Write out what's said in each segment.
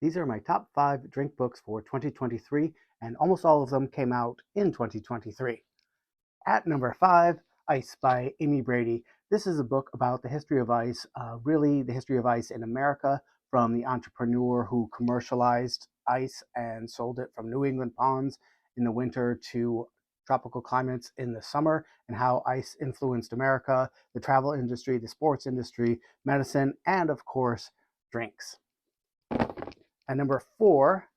These are my top 5 drink books for 2023, and almost all of them came out in 2023. At number 5, Ice by Amy Brady. This is a book about the history of ice, really the history of ice in America, from the entrepreneur who commercialized ice and sold it from New England ponds in the winter to tropical climates in the summer, and how ice influenced America, the travel industry, the sports industry, medicine, and of course, drinks. And number 4,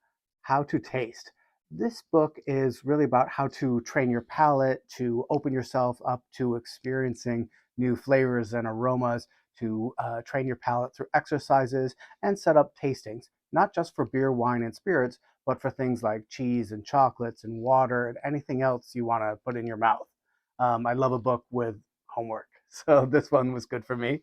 How to Taste. This book is really about how to train your palate, to open yourself up to experiencing new flavors and aromas, to train your palate through exercises and set up tastings, not just for beer, wine, and spirits, but for things like cheese and chocolates and water and anything else you want to put in your mouth. I love a book with homework, so this one was good for me.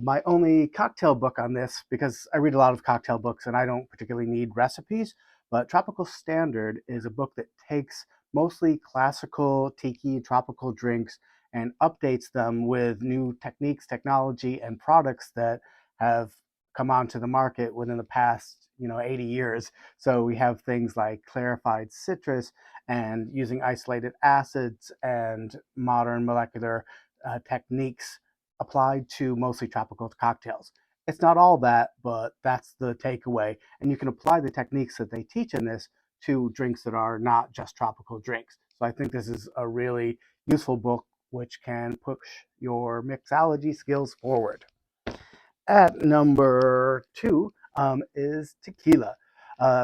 My only cocktail book on this, because I read a lot of cocktail books and I don't particularly need recipes, but Tropical Standard is a book that takes mostly classical tiki tropical drinks and updates them with new techniques, technology, and products that have come onto the market within the past 80 years. So we have things like clarified citrus and using isolated acids and modern molecular techniques applied to mostly tropical cocktails. It's not all that, but that's the takeaway. And you can apply the techniques that they teach in this to drinks that are not just tropical drinks. So I think this is a really useful book which can push your mixology skills forward. At number 2 is Tequila,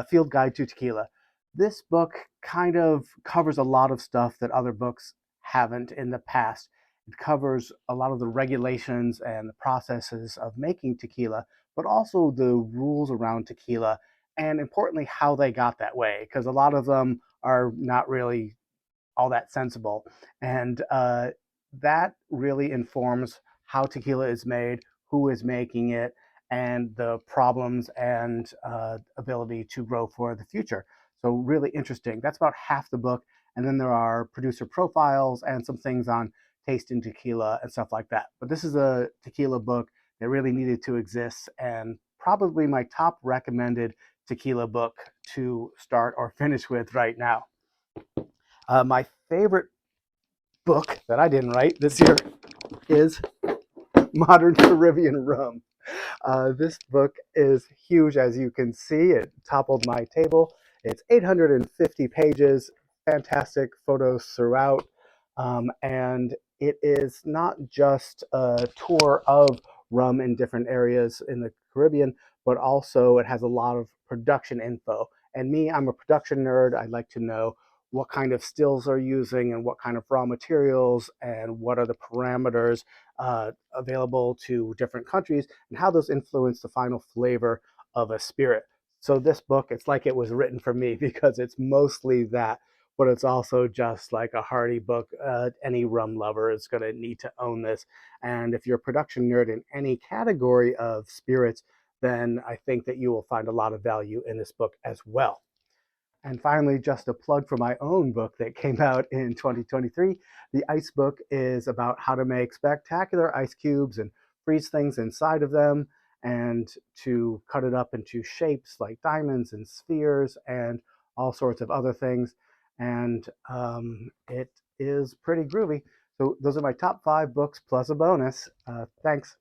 Field Guide to Tequila. This book kind of covers a lot of stuff that other books haven't in the past. It covers a lot of the regulations and the processes of making tequila, but also the rules around tequila, and importantly, how they got that way, because a lot of them are not really all that sensible. And that really informs how tequila is made, who is making it, and the problems and ability to grow for the future. So, really interesting. That's about half the book. And then there are producer profiles and some things on tasting tequila and stuff like that. But this is a tequila book that really needed to exist, and probably my top recommended tequila book to start or finish with right now. My favorite book that I didn't write this year is Modern Caribbean Rum. This book is huge, as you can see. It toppled my table. It's 850 pages, fantastic photos throughout, and it is not just a tour of rum in different areas in the Caribbean, but also it has a lot of production info. And me, I'm a production nerd. I like to know what kind of stills are using and what kind of raw materials and what are the parameters available to different countries and how those influence the final flavor of a spirit. So this book, it's like it was written for me because it's mostly that, but it's also just like a hearty book. Any rum lover is going to need to own this. And if you're a production nerd in any category of spirits, then I think that you will find a lot of value in this book as well. And finally, just a plug for my own book that came out in 2023. The Ice Book is about how to make spectacular ice cubes and freeze things inside of them, and to cut it up into shapes like diamonds and spheres and all sorts of other things. And it is pretty groovy. So those are my top 5 books plus a bonus. Thanks.